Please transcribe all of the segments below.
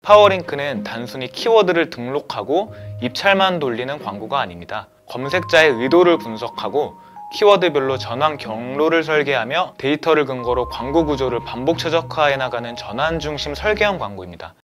파워링크는 단순히 키워드를 등록하고 입찰만 돌리는 광고가 아닙니다. 검색자의 의도를 분석하고 키워드별로 전환 경로를 설계하며 데이터를 근거로 광고 구조를 반복 최적화해 나가는 전환 중심 설계형 광고입니다.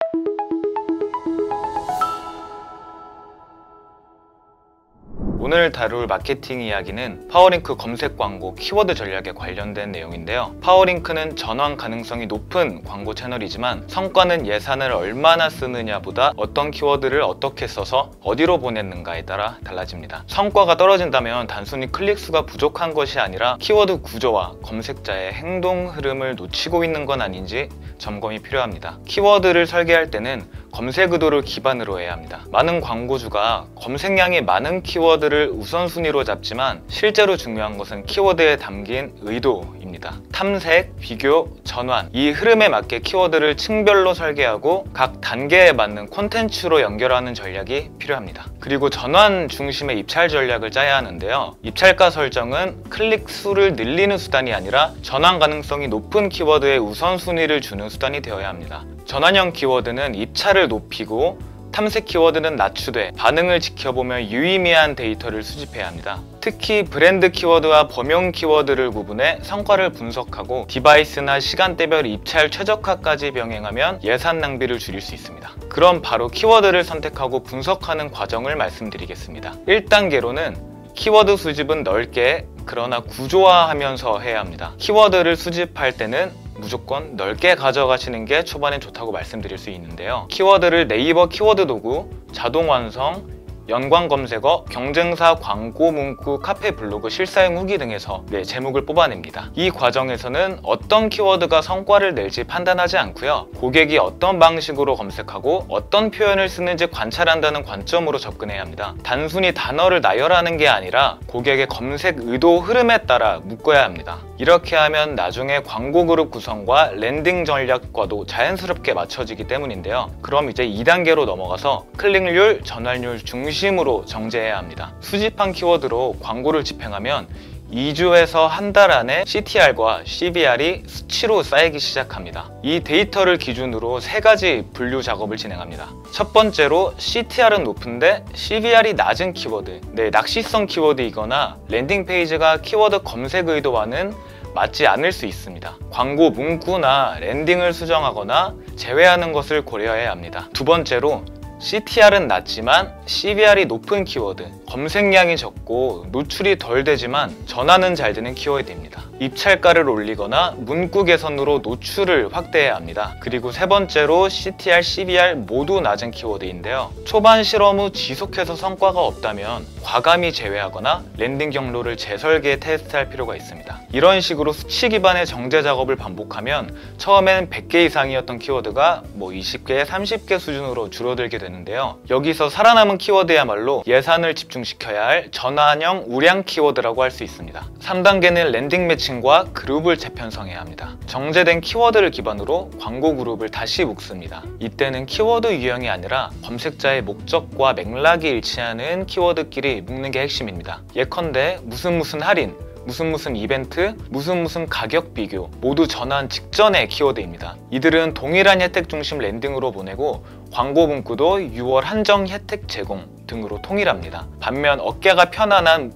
오늘 다룰 마케팅 이야기는 파워링크 검색 광고 키워드 전략에 관련된 내용인데요. 파워링크는 전환 가능성이 높은 광고 채널이지만 성과는 예산을 얼마나 쓰느냐보다 어떤 키워드를 어떻게 써서 어디로 보냈는가에 따라 달라집니다. 성과가 떨어진다면 단순히 클릭수가 부족한 것이 아니라 키워드 구조와 검색자의 행동 흐름을 놓치고 있는 건 아닌지 점검이 필요합니다. 키워드를 설계할 때는 검색 의도를 기반으로 해야 합니다. 많은 광고주가 검색량이 많은 키워드를 우선순위로 잡지만 실제로 중요한 것은 키워드에 담긴 의도입니다. 탐색, 비교, 전환 이 흐름에 맞게 키워드를 층별로 설계하고 각 단계에 맞는 콘텐츠로 연결하는 전략이 필요합니다. 그리고 전환 중심의 입찰 전략을 짜야 하는데요. 입찰가 설정은 클릭 수를 늘리는 수단이 아니라 전환 가능성이 높은 키워드에 우선순위를 주는 수단이 되어야 합니다. 전환형 키워드는 입찰을 높이고 탐색 키워드는 낮추되 반응을 지켜보며 유의미한 데이터를 수집해야 합니다. 특히 브랜드 키워드와 범용 키워드를 구분해 성과를 분석하고 디바이스나 시간대별 입찰 최적화까지 병행하면 예산 낭비를 줄일 수 있습니다. 그럼 바로 키워드를 선택하고 분석하는 과정을 말씀드리겠습니다. 1단계로는 키워드 수집은 넓게 그러나 구조화하면서 해야 합니다. 키워드를 수집할 때는 무조건 넓게 가져가시는 게 초반에 좋다고 말씀드릴 수 있는데요. 키워드를 네이버 키워드 도구, 자동 완성, 연관 검색어, 경쟁사 광고 문구, 카페 블로그, 실사용 후기 등에서 제목을 뽑아냅니다. 이 과정에서는 어떤 키워드가 성과를 낼지 판단하지 않고요. 고객이 어떤 방식으로 검색하고 어떤 표현을 쓰는지 관찰한다는 관점으로 접근해야 합니다. 단순히 단어를 나열하는 게 아니라 고객의 검색 의도 흐름에 따라 묶어야 합니다. 이렇게 하면 나중에 광고 그룹 구성과 랜딩 전략과도 자연스럽게 맞춰지기 때문인데요. 그럼 이제 2단계로 넘어가서 클릭률, 전환율 중심으로 정제해야 합니다. 수집한 키워드로 광고를 집행하면 2주에서 한 달 안에 CTR과 CBR이 수치로 쌓이기 시작합니다. 이 데이터를 기준으로 3가지 분류 작업을 진행합니다. 첫 번째로 CTR은 높은데 CBR이 낮은 키워드, 낚시성 키워드이거나 랜딩 페이지가 키워드 검색 의도와는 맞지 않을 수 있습니다. 광고 문구나 랜딩을 수정하거나 제외하는 것을 고려해야 합니다. 두 번째로 CTR은 낮지만 CBR이 높은 키워드, 검색량이 적고 노출이 덜 되지만 전환은 잘 되는 키워드입니다. 입찰가를 올리거나 문구 개선으로 노출을 확대해야 합니다. 그리고 세 번째로 CTR, CBR 모두 낮은 키워드인데요. 초반 실험 후 지속해서 성과가 없다면 과감히 제외하거나 랜딩 경로를 재설계 테스트할 필요가 있습니다. 이런 식으로 수치 기반의 정제 작업을 반복하면 처음엔 100개 이상이었던 키워드가 20개, 30개 수준으로 줄어들게 되는데요. 여기서 살아남은 키워드야말로 예산을 집중시켜야 할 전환형 우량 키워드라고 할 수 있습니다. 3단계는 랜딩 매칭과 그룹을 재편성해야 합니다. 정제된 키워드를 기반으로 광고 그룹을 다시 묶습니다. 이때는 키워드 유형이 아니라 검색자의 목적과 맥락이 일치하는 키워드끼리 묶는 게 핵심입니다. 예컨대 무슨 할인, 무슨 이벤트, 무슨 가격 비교 모두 전환 직전의 키워드입니다. 이들은 동일한 혜택 중심 랜딩으로 보내고 광고 문구도 6월 한정 혜택 제공 등으로 통일합니다. 반면 어깨가 편안한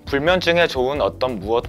불면증에 좋은 어떤 무엇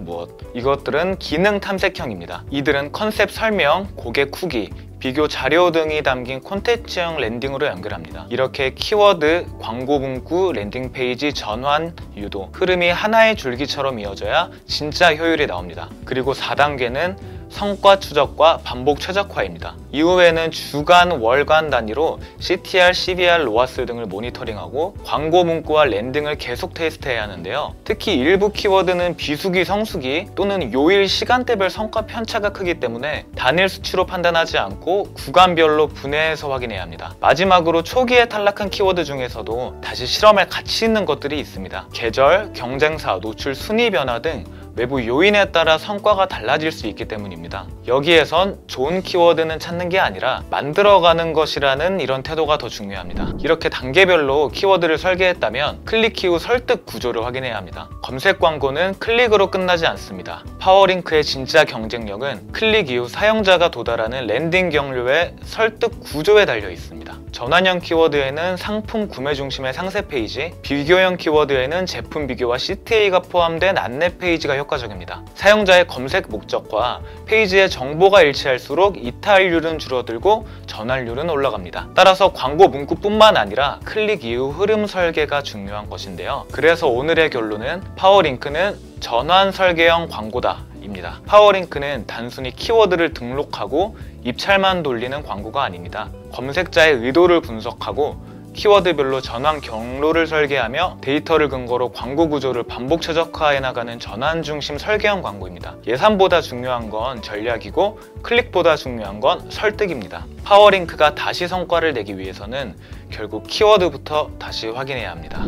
이것들은 기능 탐색형입니다. 이들은 컨셉 설명, 고객 후기, 비교 자료 등이 담긴 콘텐츠형 랜딩으로 연결합니다. 이렇게 키워드, 광고 문구, 랜딩 페이지, 전환, 유도 흐름이 하나의 줄기처럼 이어져야 진짜 효율이 나옵니다. 그리고 4단계는 성과 추적과 반복 최적화입니다. 이후에는 주간, 월간 단위로 CTR, CBR, 로아스 등을 모니터링하고 광고 문구와 랜딩을 계속 테스트해야 하는데요. 특히 일부 키워드는 비수기, 성수기 또는 요일, 시간대별 성과 편차가 크기 때문에 단일 수치로 판단하지 않고 구간별로 분해해서 확인해야 합니다. 마지막으로 초기에 탈락한 키워드 중에서도 다시 실험할 가치 있는 것들이 있습니다. 계절, 경쟁사, 노출, 순위 변화 등 외부 요인에 따라 성과가 달라질 수 있기 때문입니다. 여기에선 좋은 키워드는 찾는 게 아니라 만들어가는 것이라는 이런 태도가 더 중요합니다. 이렇게 단계별로 키워드를 설계했다면 클릭 이후 설득 구조를 확인해야 합니다. 검색 광고는 클릭으로 끝나지 않습니다. 파워링크의 진짜 경쟁력은 클릭 이후 사용자가 도달하는 랜딩 경로의 설득 구조에 달려 있습니다. 전환형 키워드에는 상품 구매 중심의 상세 페이지, 비교형 키워드에는 제품 비교와 CTA가 포함된 안내 페이지가 효과적입니다. 사용자의 검색 목적과 페이지의 정보가 일치할수록 이탈률은 줄어들고 전환율은 올라갑니다. 따라서 광고 문구뿐만 아니라 클릭 이후 흐름 설계가 중요한 것인데요. 그래서 오늘의 결론은 파워링크는 전환 설계형 광고다 입니다. 파워링크는 단순히 키워드를 등록하고 입찰만 돌리는 광고가 아닙니다. 검색자의 의도를 분석하고 키워드별로 전환 경로를 설계하며 데이터를 근거로 광고 구조를 반복 최적화해 나가는 전환 중심 설계형 광고입니다. 예산보다 중요한 건 전략이고 클릭보다 중요한 건 설득입니다. 파워링크가 다시 성과를 내기 위해서는 결국 키워드부터 다시 확인해야 합니다.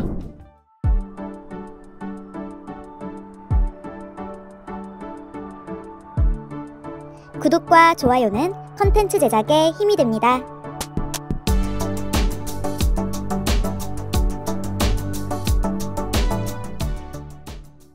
구독과 좋아요는 컨텐츠 제작에 힘이 됩니다.